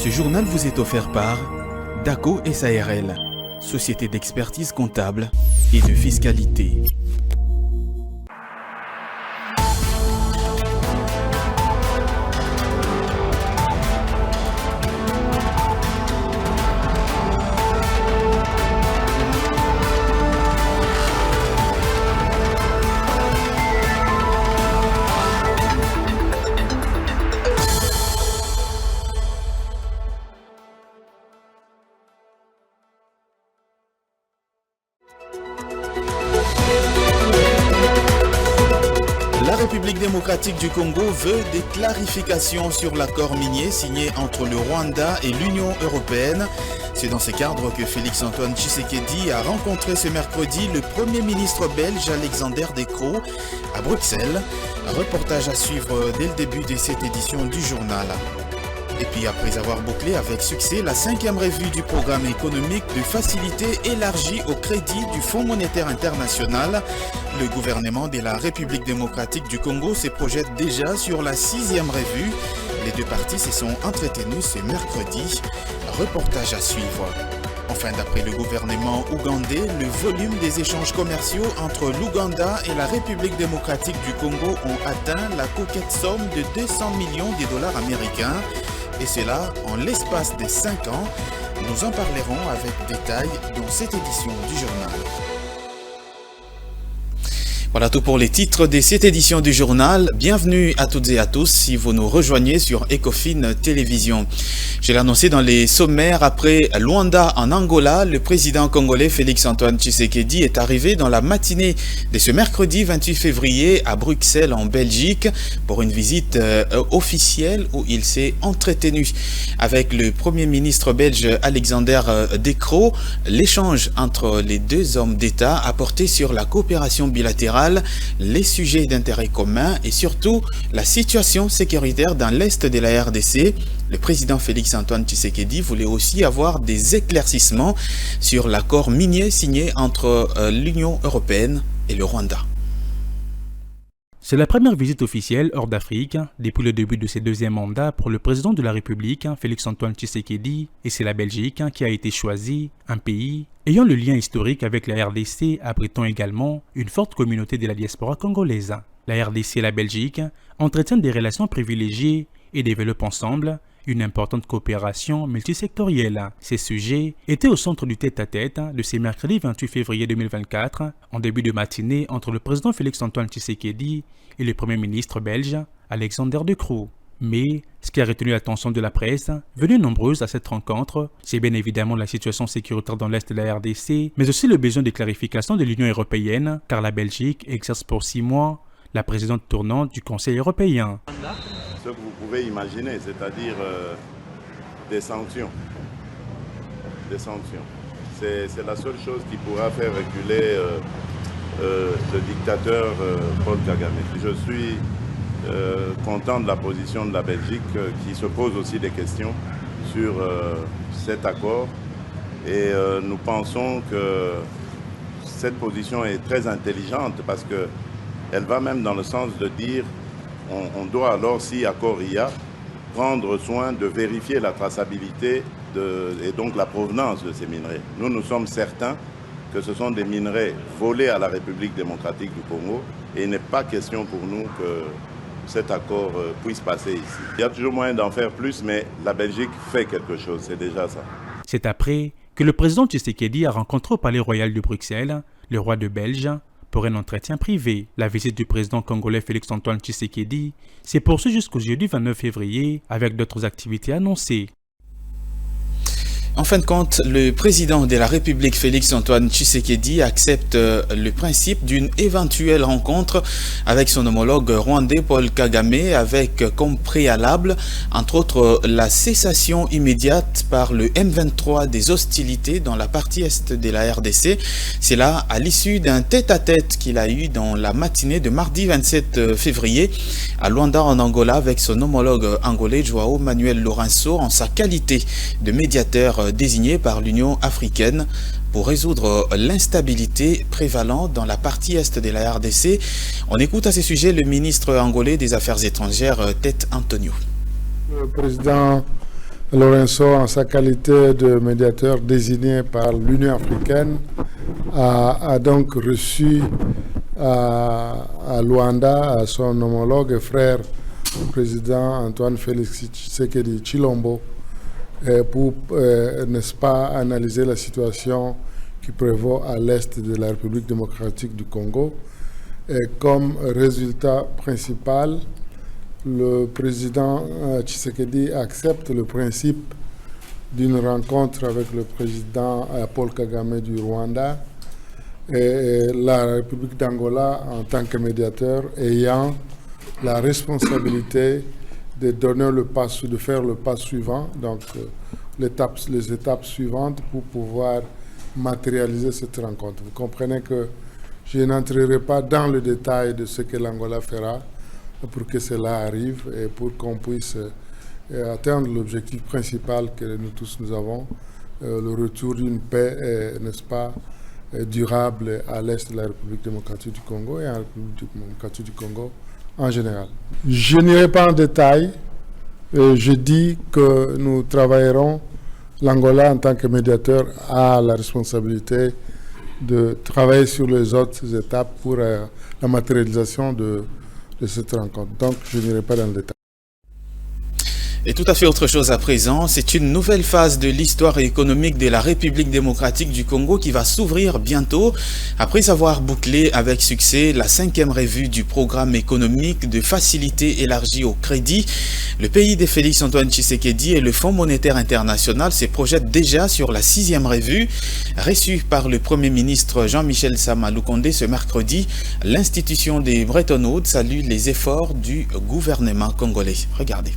Ce journal vous est offert par DACO SARL, société d'expertise comptable et de fiscalité. La République démocratique du Congo veut des clarifications sur l'accord minier signé entre le Rwanda et l'Union européenne. C'est dans ce cadre que Félix-Antoine Tshisekedi a rencontré ce mercredi le Premier ministre belge Alexander De Croo à Bruxelles. Un reportage à suivre dès le début de cette édition du journal. Et puis après avoir bouclé avec succès la 5e revue du programme économique de facilité élargie au crédit du Fonds monétaire international, le gouvernement de la République démocratique du Congo se projette déjà sur la 6e revue. Les deux parties se sont entretenues ce mercredi. Reportage à suivre. Enfin, d'après le gouvernement ougandais, le volume des échanges commerciaux entre l'Ouganda et la République démocratique du Congo ont atteint la coquette somme de 200 millions de dollars américains. Et cela en l'espace de 5 ans. Nous en parlerons avec détail dans cette édition du journal. Voilà tout pour les titres de cette édition du journal. Bienvenue à toutes et à tous si vous nous rejoignez sur Ecofin Télévision. Je l'ai annoncé dans les sommaires, après Luanda en Angola, le président congolais Félix-Antoine Tshisekedi est arrivé dans la matinée de ce mercredi 28 février à Bruxelles en Belgique pour une visite officielle où il s'est entretenu avec le Premier ministre belge Alexander De Croo. L'échange entre les deux hommes d'État a porté sur la coopération bilatérale, les sujets d'intérêt commun et surtout la situation sécuritaire dans l'est de la RDC. Le président Félix-Antoine Tshisekedi voulait aussi avoir des éclaircissements sur l'accord minier signé entre l'Union européenne et le Rwanda. C'est la première visite officielle hors d'Afrique depuis le début de ses deuxièmes mandats pour le président de la République, Félix-Antoine Tshisekedi, et c'est la Belgique qui a été choisie, un pays ayant le lien historique avec la RDC, abritant également une forte communauté de la diaspora congolaise. La RDC et la Belgique entretiennent des relations privilégiées et développent ensemble une importante coopération multisectorielle. Ces sujets étaient au centre du tête-à-tête de ce mercredi 28 février 2024, en début de matinée entre le président Félix-Antoine Tshisekedi et le Premier ministre belge Alexander De Croo. Mais ce qui a retenu l'attention de la presse, venues nombreuses à cette rencontre, c'est bien évidemment la situation sécuritaire dans l'Est de la RDC, mais aussi le besoin de clarification de l'Union européenne, car la Belgique exerce pour 6 mois la présidente tournante du Conseil européen. Ce que vous pouvez imaginer, c'est-à-dire des sanctions. Des sanctions. C'est la seule chose qui pourra faire reculer le dictateur Paul Kagame. Je suis content de la position de la Belgique qui se pose aussi des questions sur cet accord. Et nous pensons que cette position est très intelligente parce qu'elle va même dans le sens de dire on doit alors, si accord il y a, prendre soin de vérifier la traçabilité et donc la provenance de ces minerais. Nous sommes certains que ce sont des minerais volés à la République démocratique du Congo et il n'est pas question pour nous que cet accord puisse passer ici. Il y a toujours moyen d'en faire plus, mais la Belgique fait quelque chose, c'est déjà ça. C'est après que le président Tshisekedi a rencontré au Palais Royal de Bruxelles le roi de Belge pour un entretien privé. La visite du président congolais Félix-Antoine Tshisekedi s'est poursuivie jusqu'au jeudi 29 février avec d'autres activités annoncées. En fin de compte, le président de la République Félix-Antoine Tshisekedi accepte le principe d'une éventuelle rencontre avec son homologue rwandais Paul Kagame avec comme préalable, entre autres, la cessation immédiate par le M23 des hostilités dans la partie est de la RDC. C'est là à l'issue d'un tête-à-tête qu'il a eu dans la matinée de mardi 27 février à Luanda en Angola avec son homologue angolais Joao Manuel Lourenço en sa qualité de médiateur désigné par l'Union africaine pour résoudre l'instabilité prévalente dans la partie est de la RDC. On écoute à ce sujet le ministre angolais des Affaires étrangères, Tete Antonio. Le président Lorenzo, en sa qualité de médiateur désigné par l'Union africaine, a donc reçu à Luanda à son homologue et frère, le président Antoine Félix Tshisekedi Tshilombo, pour, n'est-ce pas, analyser la situation qui prévaut à l'est de la République démocratique du Congo. Et comme résultat principal, le président Tshisekedi accepte le principe d'une rencontre avec le président Paul Kagame du Rwanda et la République d'Angola en tant que médiateur ayant la responsabilité de donner le pas, de faire le pas suivant, donc les étapes suivantes pour pouvoir matérialiser cette rencontre. Vous comprenez que je n'entrerai pas dans le détail de ce que l'Angola fera pour que cela arrive et pour qu'on puisse atteindre l'objectif principal que nous tous nous avons, le retour d'une paix, n'est-ce pas, durable à l'est de la République démocratique du Congo et à la République démocratique du Congo en général. Je n'irai pas en détail. Je dis que nous travaillerons, l'Angola en tant que médiateur a la responsabilité de travailler sur les autres étapes pour la matérialisation de cette rencontre. Donc, je n'irai pas dans le détail. Et tout à fait autre chose à présent, c'est une nouvelle phase de l'histoire économique de la République démocratique du Congo qui va s'ouvrir bientôt. Après avoir bouclé avec succès la 5e revue du programme économique de facilité élargie au crédit, le pays de Félix Antoine Tshisekedi et le Fonds monétaire international se projettent déjà sur la 6e revue. Reçue par le Premier ministre Jean-Michel Sama Lukonde ce mercredi, l'institution des Bretton Woods salue les efforts du gouvernement congolais. Regardez.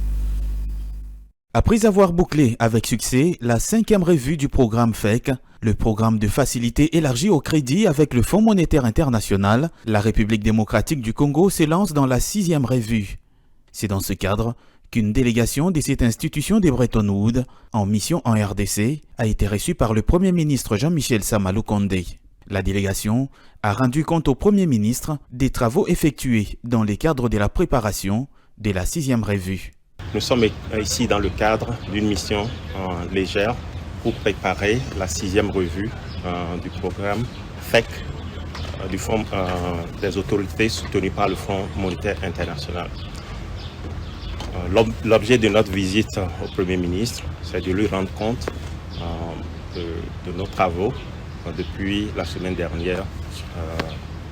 Après avoir bouclé avec succès la 5e revue du programme FEC, le programme de facilité élargie au crédit avec le Fonds monétaire international, la République démocratique du Congo se lance dans la 6e revue. C'est dans ce cadre qu'une délégation de cette institution des Bretton Woods, en mission en RDC, a été reçue par le Premier ministre Jean-Michel Sama Lukonde. La délégation a rendu compte au Premier ministre des travaux effectués dans le cadre de la préparation de la 6e revue. Nous sommes ici dans le cadre d'une mission légère pour préparer la 6e revue du programme FEC du Fonds des autorités soutenues par le Fonds monétaire international. L'objet de notre visite au Premier ministre, c'est de lui rendre compte de nos travaux depuis la semaine dernière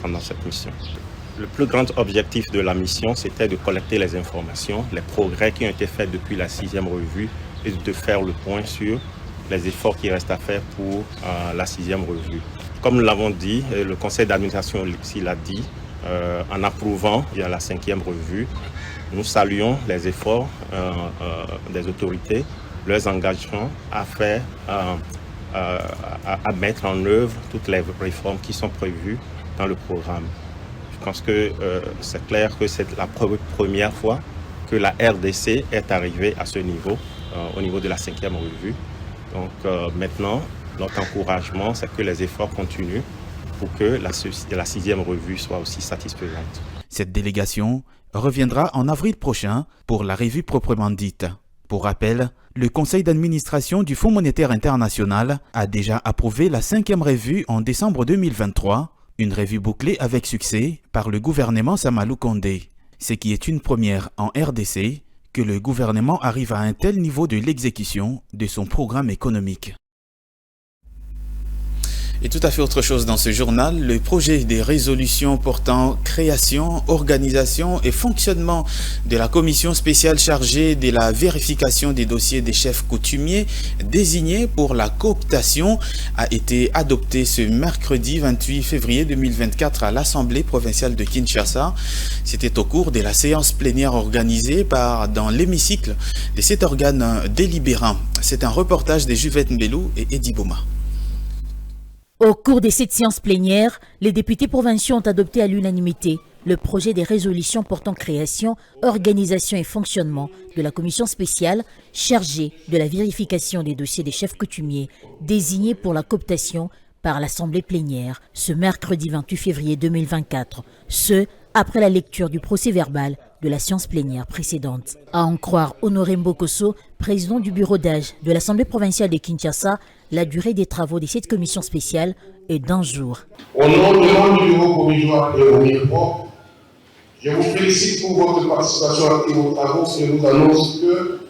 pendant cette mission. Le plus grand objectif de la mission, c'était de collecter les informations, les progrès qui ont été faits depuis la 6e revue et de faire le point sur les efforts qui restent à faire pour la 6e revue. Comme nous l'avons dit, le conseil d'administration aussi l'a dit, en approuvant la 5e revue, nous saluons les efforts des autorités, leurs engagements à faire, à mettre en œuvre toutes les réformes qui sont prévues dans le programme. Je pense que c'est clair que c'est la première fois que la RDC est arrivée à ce niveau, au niveau de la 5e revue. Donc maintenant, notre encouragement, c'est que les efforts continuent pour que la 6e revue soit aussi satisfaisante. Cette délégation reviendra en avril prochain pour la revue proprement dite. Pour rappel, le conseil d'administration du Fonds monétaire international a déjà approuvé la 5e revue en décembre 2023. Une revue bouclée avec succès par le gouvernement Sama Lukonde, ce qui est une première en RDC que le gouvernement arrive à un tel niveau de l'exécution de son programme économique. Et tout à fait autre chose dans ce journal, le projet des résolutions portant création, organisation et fonctionnement de la commission spéciale chargée de la vérification des dossiers des chefs coutumiers désignés pour la cooptation a été adopté ce mercredi 28 février 2024 à l'Assemblée provinciale de Kinshasa. C'était au cours de la séance plénière organisée dans l'hémicycle de cet organe délibérant. C'est un reportage de Juvette Mbelou et Eddie Boma. Au cours de cette séance plénière, les députés provinciaux ont adopté à l'unanimité le projet des résolutions portant création, organisation et fonctionnement de la commission spéciale chargée de la vérification des dossiers des chefs coutumiers désignés pour la cooptation par l'Assemblée plénière ce mercredi 28 février 2024, ce après la lecture du procès-verbal de la séance plénière précédente. À en croire Honoré Mbokosso, président du bureau d'âge de l'Assemblée provinciale de Kinshasa, la durée des travaux de cette commission spéciale est d'1 jour. Au nom du bureau provisoire et au micro, je vous félicite pour votre participation active aux travaux et vous annonce que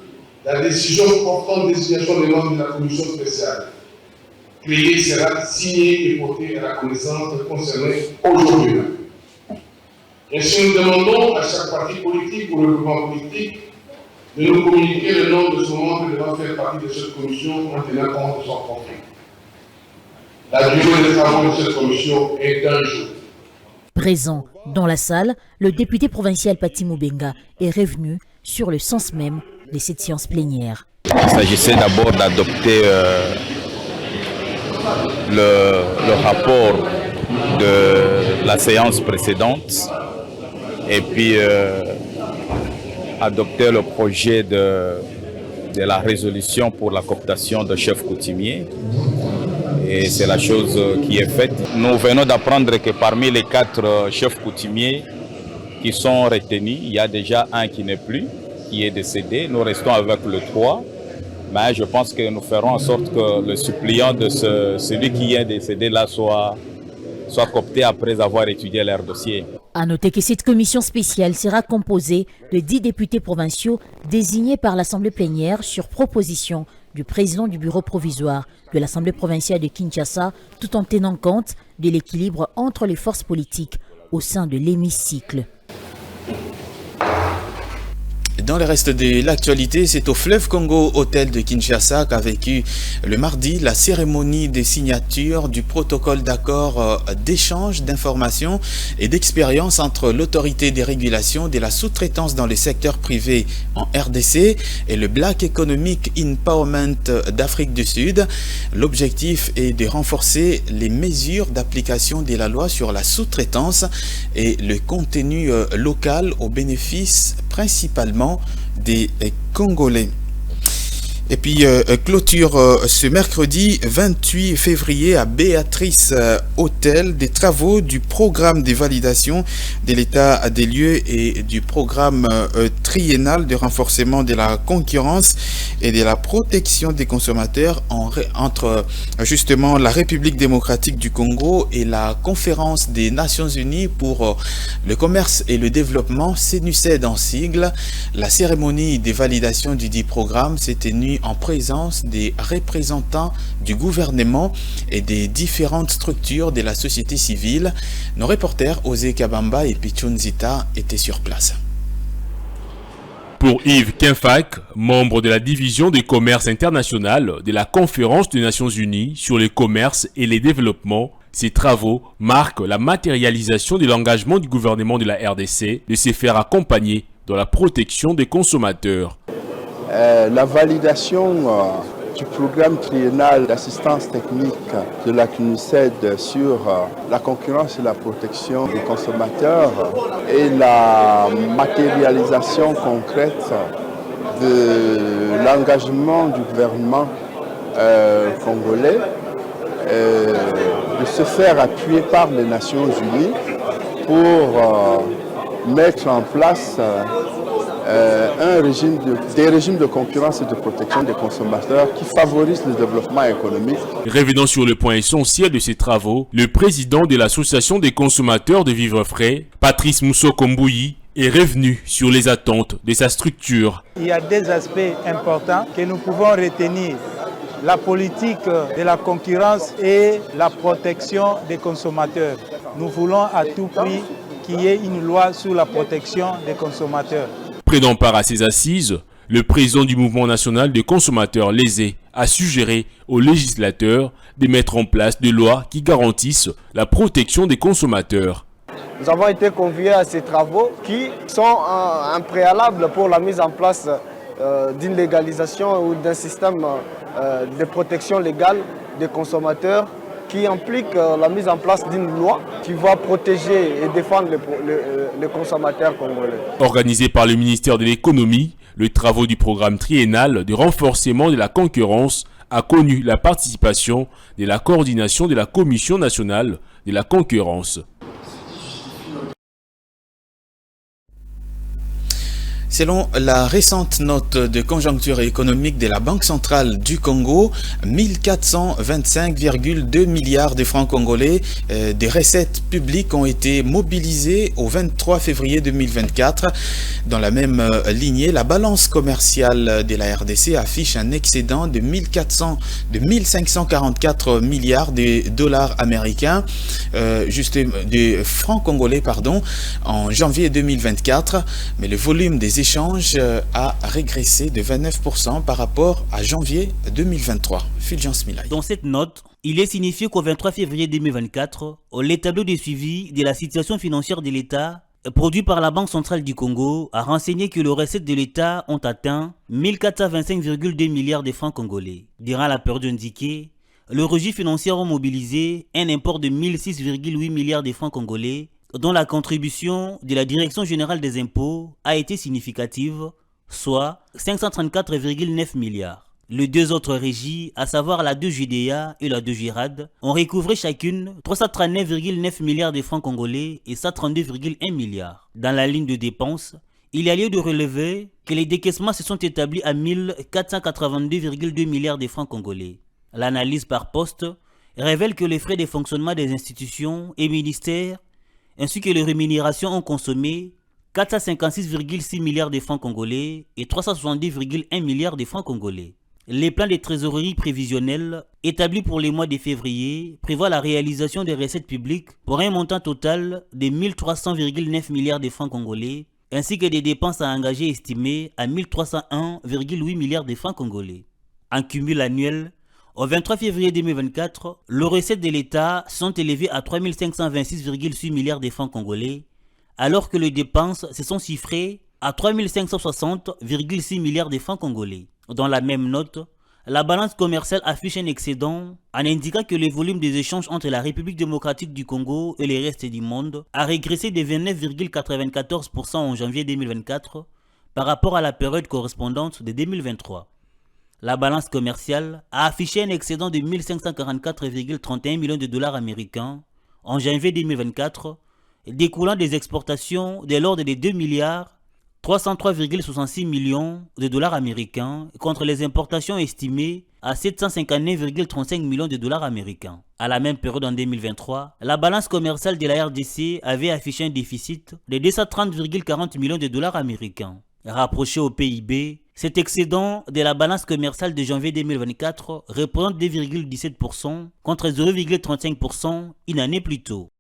la décision portant désignation des membres de la commission spéciale créée sera signée et portée à la connaissance concernée aujourd'hui. Ainsi, nous demandons à chaque parti politique ou regroupement politique de nous communiquer le nom de son membre devant faire partie de cette commission en tenant compte de son profil. La durée des travaux de cette commission est d'1 jour. Présent dans la salle, le député provincial Pati Moubenga est revenu sur le sens même de cette séance plénière. Il s'agissait d'abord d'adopter le rapport de la séance précédente et puis adopter le projet de la résolution pour la cooptation de chefs coutumiers. Et c'est la chose qui est faite. Nous venons d'apprendre que parmi les 4 chefs coutumiers qui sont retenus, il y a déjà un qui n'est plus, qui est décédé. Nous restons avec le 3. Mais je pense que nous ferons en sorte que le suppléant de celui qui est décédé là soit coopté après avoir étudié leur dossier. À noter que cette commission spéciale sera composée de 10 députés provinciaux désignés par l'Assemblée plénière sur proposition du président du bureau provisoire de l'Assemblée provinciale de Kinshasa, tout en tenant compte de l'équilibre entre les forces politiques au sein de l'hémicycle. Dans le reste de l'actualité, c'est au Fleuve Congo Hôtel de Kinshasa qu'a vécu le mardi la cérémonie de signature du protocole d'accord d'échange d'informations et d'expériences entre l'autorité des régulations de la sous-traitance dans le secteur privé en RDC et le Black Economic Empowerment d'Afrique du Sud. L'objectif est de renforcer les mesures d'application de la loi sur la sous-traitance et le contenu local au bénéfice principalement des Congolais. Et puis, clôture ce mercredi 28 février à Béatrice Hôtel des travaux du programme de validation de l'état des lieux et du programme triennal de renforcement de la concurrence et de la protection des consommateurs entre justement la République démocratique du Congo et la Conférence des Nations Unies pour le commerce et le développement, CNUCED en sigle. La cérémonie de validation du dit programme s'est tenue en présence des représentants du gouvernement et des différentes structures de la société civile. Nos reporters Osé Kabamba et Pichunzita étaient sur place. Pour Yves Kenfak, membre de la division des commerces international de la Conférence des Nations Unies sur le commerce et le développement, ces travaux marquent la matérialisation de l'engagement du gouvernement de la RDC de se faire accompagner dans la protection des consommateurs. La validation du programme triennal d'assistance technique de la CNUCED sur la concurrence et la protection des consommateurs et la matérialisation concrète de l'engagement du gouvernement congolais de se faire appuyer par les Nations Unies pour mettre en place des régimes de concurrence et de protection des consommateurs qui favorisent le développement économique. Revenant sur le point essentiel de ces travaux, le président de l'Association des consommateurs de vivres frais, Patrice Moussokombouyi, est revenu sur les attentes de sa structure. Il y a des aspects importants que nous pouvons retenir. La politique de la concurrence et la protection des consommateurs. Nous voulons à tout prix qu'il y ait une loi sur la protection des consommateurs. Prenant part à ces assises, le président du mouvement national des consommateurs lésés a suggéré aux législateurs de mettre en place des lois qui garantissent la protection des consommateurs. Nous avons été conviés à ces travaux qui sont un préalable pour la mise en place d'une légalisation ou d'un système de protection légale des consommateurs qui implique la mise en place d'une loi qui va protéger et défendre les consommateurs congolais. Organisé par le ministère de l'économie, le travaux du programme triennal de renforcement de la concurrence a connu la participation de la coordination de la Commission nationale de la concurrence. Selon la récente note de conjoncture économique de la Banque centrale du Congo, 1425,2 milliards de francs congolais des recettes publiques ont été mobilisés au 23 février 2024. Dans la même lignée, la balance commerciale de la RDC affiche un excédent de 1544 milliards de dollars américains, de francs congolais, en janvier 2024. Mais le volume des échanges a régressé de 29% par rapport à janvier 2023. Fulgence Milay. Dans cette note, il est signifié qu'au 23 février 2024, les tableaux de suivi de la situation financière de l'État produit par la Banque centrale du Congo a renseigné que les recettes de l'État ont atteint 1425,2 milliards de francs congolais. Durant la période indiquée, le registre financier a mobilisé un import de 1006,8 milliards de francs congolais, dont la contribution de la Direction générale des impôts a été significative, soit 534,9 milliards. Les deux autres régies, à savoir la 2JDA et la 2JIRAD, ont recouvré chacune 339,9 milliards de francs congolais et 132,1 milliards. Dans la ligne de dépenses, il y a lieu de relever que les décaissements se sont établis à 1482,2 milliards de francs congolais. L'analyse par poste révèle que les frais de fonctionnement des institutions et ministères ainsi que les rémunérations ont consommé 456,6 milliards de francs congolais et 370,1 milliards de francs congolais. Les plans de trésorerie prévisionnels établis pour les mois de février prévoient la réalisation des recettes publiques pour un montant total de 1300,9 milliards de francs congolais ainsi que des dépenses à engager estimées à 1301,8 milliards de francs congolais. En cumul annuel, au 23 février 2024, les recettes de l'État sont élevées à 3526,6 milliards de francs congolais, alors que les dépenses se sont chiffrées à 3560,6 milliards de francs congolais. Dans la même note, la balance commerciale affiche un excédent en indiquant que le volume des échanges entre la République démocratique du Congo et le reste du monde a régressé de 29,94% en janvier 2024 par rapport à la période correspondante de 2023. La balance commerciale a affiché un excédent de 1544,31 millions de dollars américains en janvier 2024, découlant des exportations de l'ordre de 2 milliards 303,66 millions de dollars américains contre les importations estimées à 759,35 millions de dollars américains. À la même période en 2023, la balance commerciale de la RDC avait affiché un déficit de 230,40 millions de dollars américains. Rapproché au PIB, cet excédent de la balance commerciale de janvier 2024 représente 2,17% contre 0,35% une année plus tôt.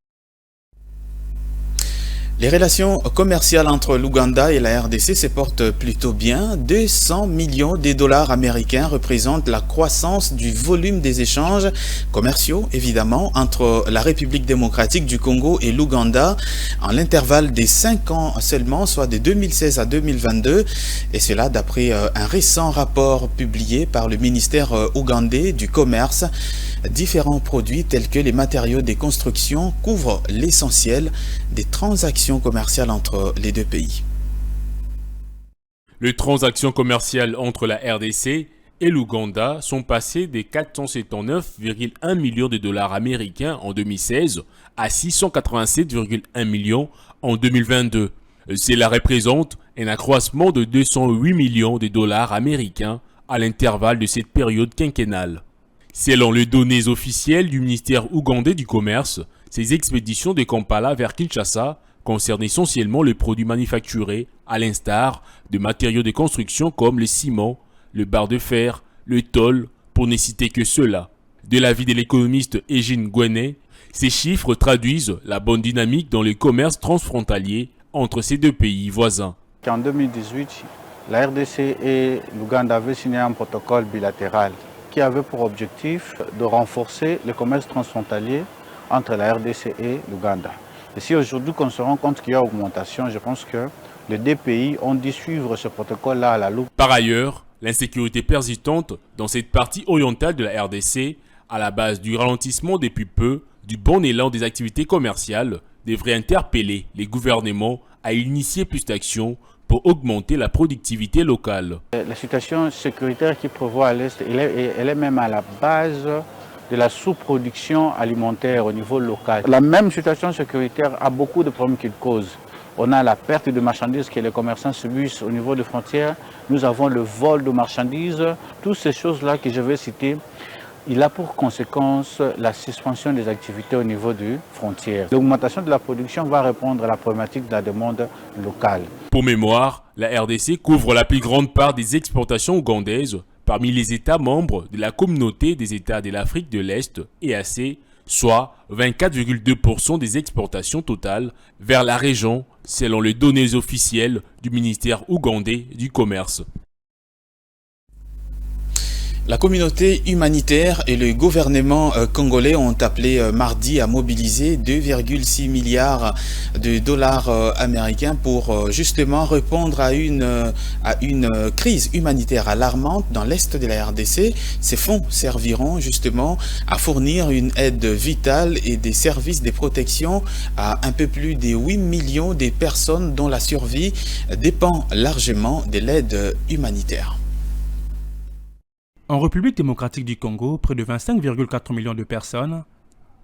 Les relations commerciales entre l'Ouganda et la RDC se portent plutôt bien. 200 millions de dollars américains représentent la croissance du volume des échanges commerciaux, évidemment, entre la République démocratique du Congo et l'Ouganda en l'intervalle des 5 ans seulement, soit de 2016 à 2022. Et cela d'après un récent rapport publié par le ministère ougandais du Commerce. Différents produits tels que les matériaux de construction couvrent l'essentiel des transactions commerciales entre les deux pays. Les transactions commerciales entre la RDC et l'Ouganda sont passées de 479,1 millions de dollars américains en 2016 à 687,1 millions en 2022. Cela représente un accroissement de 208 millions de dollars américains à l'intervalle de cette période quinquennale. Selon les données officielles du ministère ougandais du Commerce, ces expéditions de Kampala vers Kinshasa concernent essentiellement les produits manufacturés, à l'instar de matériaux de construction comme le ciment, le barre de fer, le tôle, pour ne citer que cela. De l'avis de l'économiste Eugene Gwene, ces chiffres traduisent la bonne dynamique dans le commerce transfrontalier entre ces deux pays voisins. En 2018, la RDC et l'Ouganda avaient signé un protocole bilatéral qui avait pour objectif de renforcer le commerce transfrontalier entre la RDC et l'Ouganda. Et si aujourd'hui qu'on se rend compte qu'il y a augmentation, je pense que les deux pays ont dû suivre ce protocole-là à la loupe. Par ailleurs, l'insécurité persistante dans cette partie orientale de la RDC, à la base du ralentissement depuis peu du bon élan des activités commerciales, devrait interpeller les gouvernements à initier plus d'actions pour augmenter la productivité locale. La situation sécuritaire qui prévoit à l'Est, elle est même à la base de la sous-production alimentaire au niveau local. La même situation sécuritaire a beaucoup de problèmes qu'il cause. On a la perte de marchandises que les commerçants subissent au niveau des frontières. Nous avons le vol de marchandises. Toutes ces choses-là que je vais citer, il a pour conséquence la suspension des activités au niveau des frontières. L'augmentation de la production va répondre à la problématique de la demande locale. Pour mémoire, la RDC couvre la plus grande part des exportations ougandaises parmi les États membres de la communauté des États de l'Afrique de l'Est, EAC, soit 24,2% des exportations totales vers la région, selon les données officielles du ministère ougandais du Commerce. La communauté humanitaire et le gouvernement congolais ont appelé mardi à mobiliser 2,6 milliards de dollars américains pour justement répondre à une crise humanitaire alarmante dans l'est de la RDC. Ces fonds serviront justement à fournir une aide vitale et des services de protection à un peu plus de 8 millions de personnes dont la survie dépend largement de l'aide humanitaire. En République démocratique du Congo, près de 25,4 millions de personnes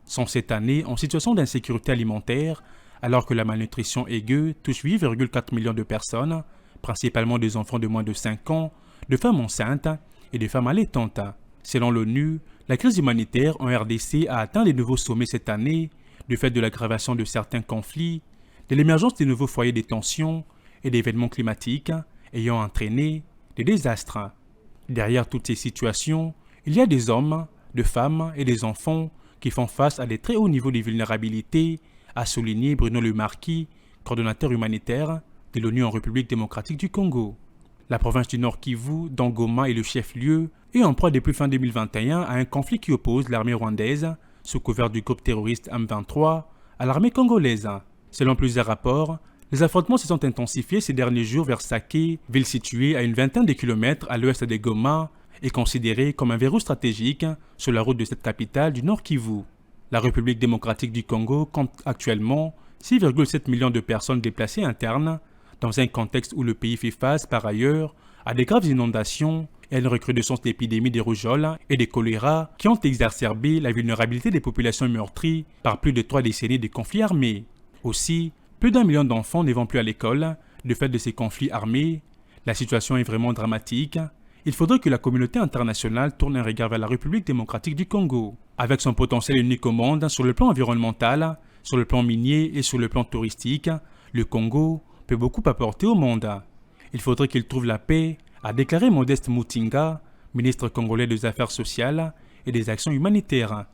sont cette année en situation d'insécurité alimentaire, alors que la malnutrition aiguë touche 8,4 millions de personnes, principalement des enfants de moins de 5 ans, de femmes enceintes et de femmes allaitantes. Selon l'ONU, la crise humanitaire en RDC a atteint les nouveaux sommets cette année, du fait de l'aggravation de certains conflits, de l'émergence de nouveaux foyers de tensions et d'événements climatiques ayant entraîné des désastres. Derrière toutes ces situations, il y a des hommes, des femmes et des enfants qui font face à des très hauts niveaux de vulnérabilité, a souligné Bruno Le Marquis, coordonnateur humanitaire de l'ONU en République démocratique du Congo. La province du Nord Kivu, dont Goma est le chef-lieu, est en proie depuis fin 2021 à un conflit qui oppose l'armée rwandaise, sous couvert du groupe terroriste M23, à l'armée congolaise. Selon plusieurs rapports, les affrontements se sont intensifiés ces derniers jours vers Sake, ville située à une vingtaine de kilomètres à l'ouest de Goma et considérée comme un verrou stratégique sur la route de cette capitale du Nord Kivu. La République démocratique du Congo compte actuellement 6,7 millions de personnes déplacées internes, dans un contexte où le pays fait face par ailleurs à des graves inondations et à une recrudescence d'épidémies de rougeole et de choléra qui ont exacerbé la vulnérabilité des populations meurtries par plus de 3 décennies de conflits armés. Aussi, plus d'1 million d'enfants ne vont plus à l'école du fait de ces conflits armés. La situation est vraiment dramatique. Il faudrait que la communauté internationale tourne un regard vers la République démocratique du Congo. Avec son potentiel unique au monde sur le plan environnemental, sur le plan minier et sur le plan touristique, le Congo peut beaucoup apporter au monde. Il faudrait qu'il trouve la paix, a déclaré Modeste Mutinga, ministre congolais des Affaires sociales et des Actions humanitaires.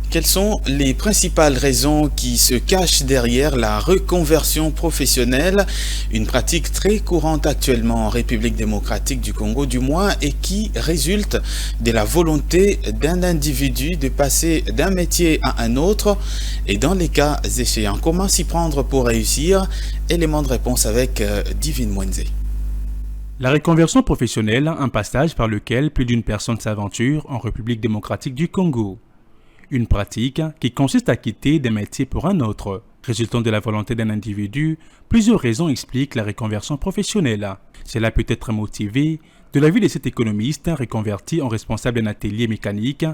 Quelles sont les principales raisons qui se cachent derrière la reconversion professionnelle, une pratique très courante actuellement en République démocratique du Congo du moins et qui résulte de la volonté d'un individu de passer d'un métier à un autre et dans les cas échéants, comment s'y prendre pour réussir? Élément de réponse avec Divine Mwenze. La reconversion professionnelle, un passage par lequel plus d'une personne s'aventure en République démocratique du Congo. Une pratique qui consiste à quitter des métiers pour un autre. Résultant de la volonté d'un individu, plusieurs raisons expliquent la reconversion professionnelle. Cela peut être motivé de la vie de cet économiste reconverti en responsable d'un atelier mécanique,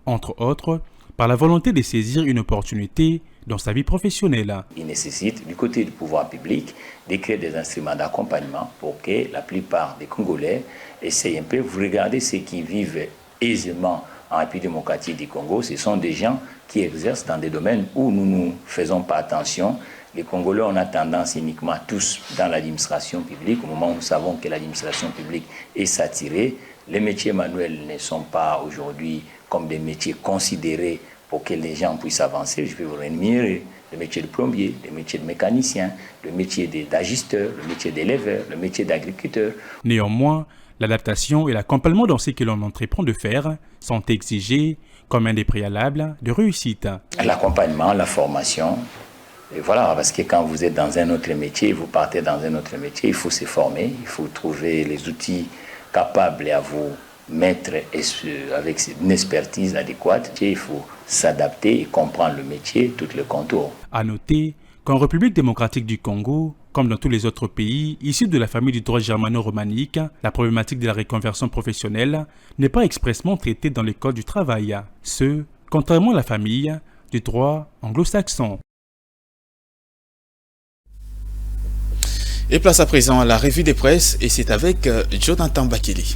entre autres, par la volonté de saisir une opportunité dans sa vie professionnelle. Il nécessite du côté du pouvoir public de créer des instruments d'accompagnement pour que la plupart des Congolais essayent un peu. Vous regardez ceux qui vivent aisément en République démocratique du Congo, ce sont des gens qui exercent dans des domaines où nous ne faisons pas attention. Les Congolais, on a tendance uniquement tous dans l'administration publique, au moment où nous savons que l'administration publique est saturée. Les métiers manuels ne sont pas aujourd'hui comme des métiers considérés pour que les gens puissent avancer. Je peux vous rémunérer le métier de plombier, le métier de mécanicien, le métier d'ajusteur, le métier d'éleveur, le métier d'agriculteur. Néanmoins, l'adaptation et l'accompagnement dans ce que l'on entreprend de faire sont exigés comme un des préalables de réussite. L'accompagnement, la formation, et voilà, parce que quand vous êtes dans un autre métier, vous partez dans un autre métier, il faut se former, il faut trouver les outils capables à vous mettre avec une expertise adéquate. Il faut s'adapter et comprendre le métier, tout le contour. À noter qu'en République démocratique du Congo, comme dans tous les autres pays issus de la famille du droit germano-romanique, la problématique de la reconversion professionnelle n'est pas expressément traitée dans le Code du travail, contrairement à la famille du droit anglo-saxon. Et place à présent à la revue des presses et c'est avec Jonathan Bakili.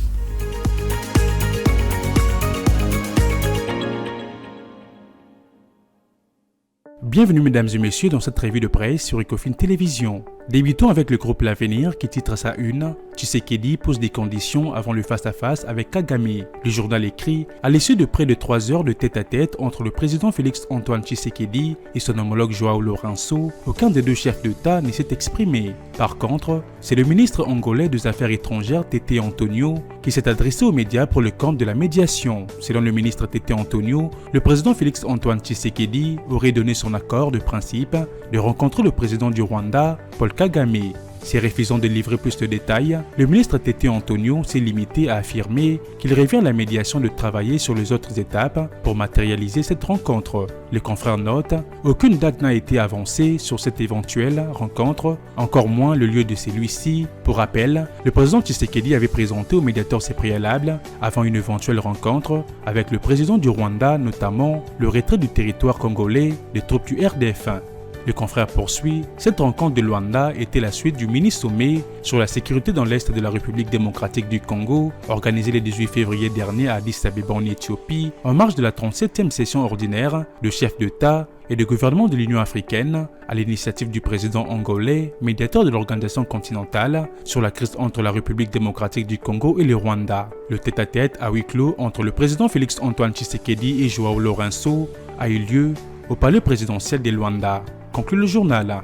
Bienvenue mesdames et messieurs dans cette revue de presse sur Ecofin Télévision. Débutons avec le groupe L'Avenir qui titre à sa une « Tshisekedi pose des conditions avant le face-à-face avec Kagame ». Le journal écrit « À l'issue de près de 3 heures de tête-à-tête entre le président Félix-Antoine Tshisekedi et son homologue João Lourenço, aucun des deux chefs d'État ne s'est exprimé. Par contre, c'est le ministre angolais des Affaires étrangères Tete Antonio qui s'est adressé aux médias pour le compte de la médiation. Selon le ministre Tete Antonio, le président Félix-Antoine Tshisekedi aurait donné son accord de principe de rencontrer le président du Rwanda, Paul Kagame. Se refusant de livrer plus de détails, le ministre Tete Antonio s'est limité à affirmer qu'il revient à la médiation de travailler sur les autres étapes pour matérialiser cette rencontre. Les confrères notent, aucune date n'a été avancée sur cette éventuelle rencontre, encore moins le lieu de celui-ci. Pour rappel, le président Tshisekedi avait présenté au médiateur ses préalables avant une éventuelle rencontre avec le président du Rwanda, notamment le retrait du territoire congolais des troupes du RDF. Le confrère poursuit, cette rencontre de Luanda était la suite du mini-sommet sur la sécurité dans l'Est de la République démocratique du Congo, organisé le 18 février dernier à Addis Abeba en Éthiopie, en marge de la 37e session ordinaire de chefs d'État et de gouvernement de l'Union africaine, à l'initiative du président angolais, médiateur de l'organisation continentale, sur la crise entre la République démocratique du Congo et le Rwanda. Le tête-à-tête à huis clos entre le président Félix-Antoine Tshisekedi et João Lourenço a eu lieu au palais présidentiel de Luanda. Conclut le journal.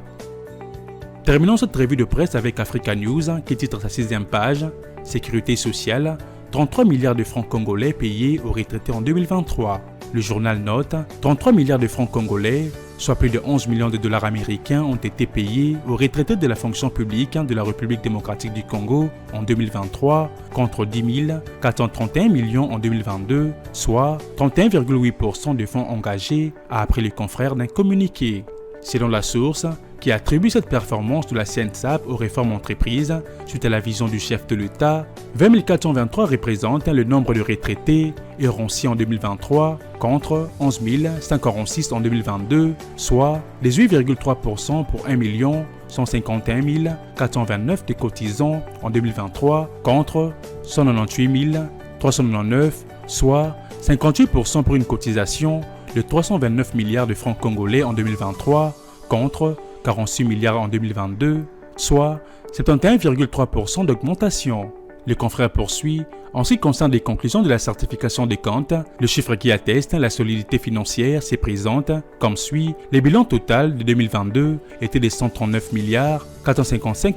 Terminons cette revue de presse avec Africa News qui titre sa 6e page « Sécurité sociale, 33 milliards de francs congolais payés aux retraités en 2023 ». Le journal note « 33 milliards de francs congolais, soit plus de 11 millions de dollars américains ont été payés aux retraités de la fonction publique de la République démocratique du Congo en 2023 contre 10 431 millions en 2022, soit 31,8% de fonds engagés, a appris le confrère d'un communiqué. Selon la source, qui attribue cette performance de la CNSAP aux réformes entreprises suite à la vision du chef de l'État, 20 423 représente le nombre de retraités éroncés en 2023 contre 11 546 en 2022, soit les 8,3% pour 1 151 429 de cotisants en 2023 contre 198 399, soit 58% pour une cotisation de 329 milliards de francs congolais en 2023 contre 46 milliards en 2022, soit 71,3% d'augmentation. Le confrère poursuit, en ce qui concerne les conclusions de la certification des comptes, le chiffre qui atteste la solidité financière se présente comme suit. Le bilan total de 2022 était de 139 milliards 455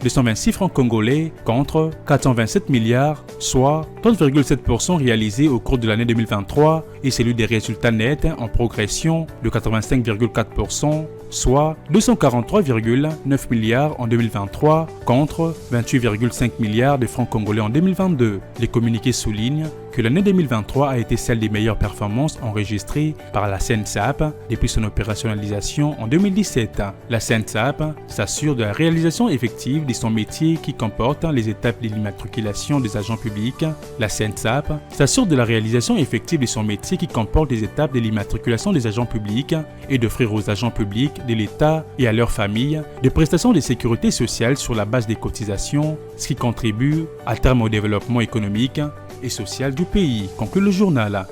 226 francs congolais contre 427 milliards, soit 30,7% réalisés au cours de l'année 2023 et celui des résultats nets en progression de 85,4%, soit 243,9 milliards en 2023 contre 28,5 milliards de francs congolais en 2022. Les communiqués soulignent que l'année 2023 a été celle des meilleures performances enregistrées par la CNSAP depuis son opérationnalisation en 2017. La CNSAP s'assure de la réalisation effective de son métier qui comporte les étapes de l'immatriculation des agents publics. La CNSAP s'assure de la réalisation effective de son métier qui comporte les étapes de l'immatriculation des agents publics et d'offrir aux agents publics de l'État et à leurs familles des prestations de sécurité sociale sur la base des cotisations, ce qui contribue à terme au développement économique et social du pays, conclut le journal.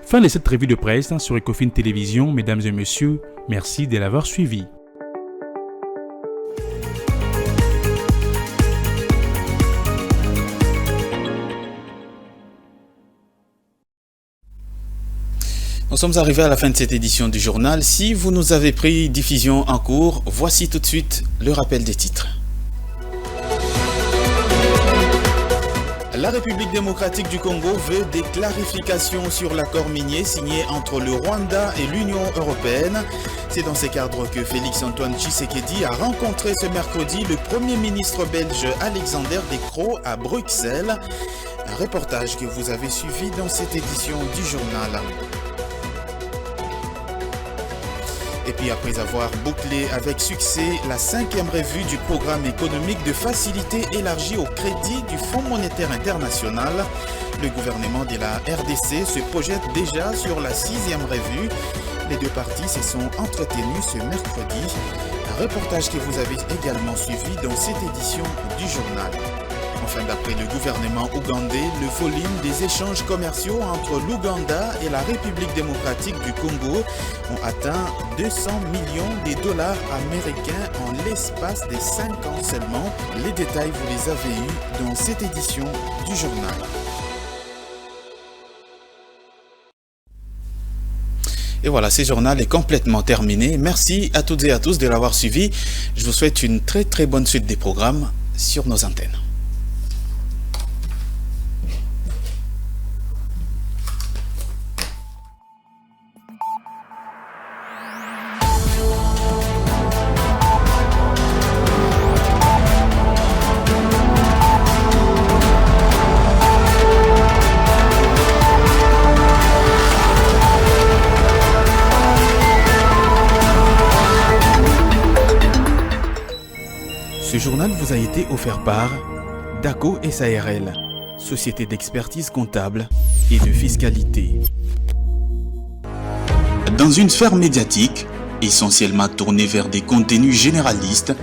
Fin de cette revue de presse sur Ecofin Télévision, mesdames et messieurs, merci de l'avoir suivi. Nous sommes arrivés à la fin de cette édition du journal. Si vous nous avez pris diffusion en cours, voici tout de suite le rappel des titres. La République démocratique du Congo veut des clarifications sur l'accord minier signé entre le Rwanda et l'Union européenne. C'est dans ces cadres que Félix-Antoine Tshisekedi a rencontré ce mercredi le Premier ministre belge Alexander De Croo à Bruxelles. Un reportage que vous avez suivi dans cette édition du journal. Et puis après avoir bouclé avec succès la 5e revue du programme économique de facilité élargie au crédit du Fonds monétaire international, le gouvernement de la RDC se projette déjà sur la 6e revue. Les deux parties se sont entretenues ce mercredi. reportage que vous avez également suivi dans cette édition du journal. Enfin, d'après le gouvernement ougandais, le volume des échanges commerciaux entre l'Ouganda et la République démocratique du Congo ont atteint 200 millions de dollars américains en l'espace de 5 ans seulement. Les détails, vous les avez eus dans cette édition du journal. Et voilà, ce journal est complètement terminé. Merci à toutes et à tous de l'avoir suivi. Je vous souhaite une très très bonne suite des programmes sur nos antennes. Ce journal vous a été offert par DACO SARL, société d'expertise comptable et de fiscalité. Dans une sphère médiatique, essentiellement tournée vers des contenus généralistes,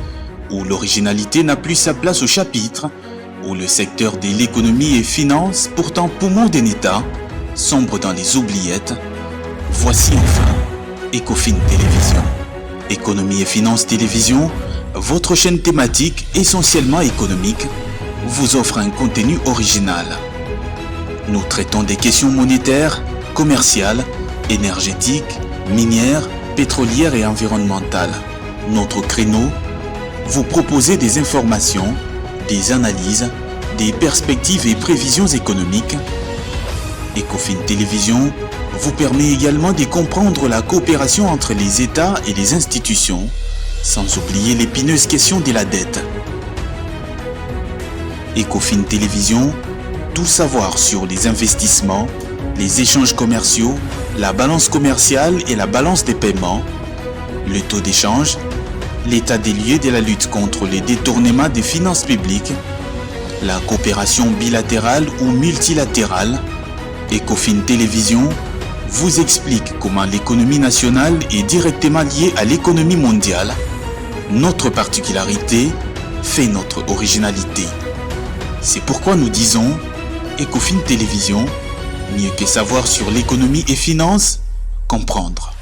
où l'originalité n'a plus sa place au chapitre, où le secteur de l'économie et finance, pourtant poumon d'un État, sombre dans les oubliettes, voici enfin Ecofin Télévision. Économie et finance télévision, votre chaîne thématique essentiellement économique, vous offre un contenu original. Nous traitons des questions monétaires, commerciales, énergétiques, minières, pétrolières et environnementales. Notre créneau, vous proposer des informations, des analyses, des perspectives et prévisions économiques. Ecofin Télévision vous permet également de comprendre la coopération entre les États et les institutions, sans oublier l'épineuse question de la dette. Ecofin Télévision, tout savoir sur les investissements, les échanges commerciaux, la balance commerciale et la balance des paiements, le taux d'échange, l'état des lieux de la lutte contre les détournements des finances publiques, la coopération bilatérale ou multilatérale. Ecofin Télévision vous explique comment l'économie nationale est directement liée à l'économie mondiale. Notre particularité fait notre originalité. C'est pourquoi nous disons Ecofin Télévision, mieux que savoir sur l'économie et finances, comprendre.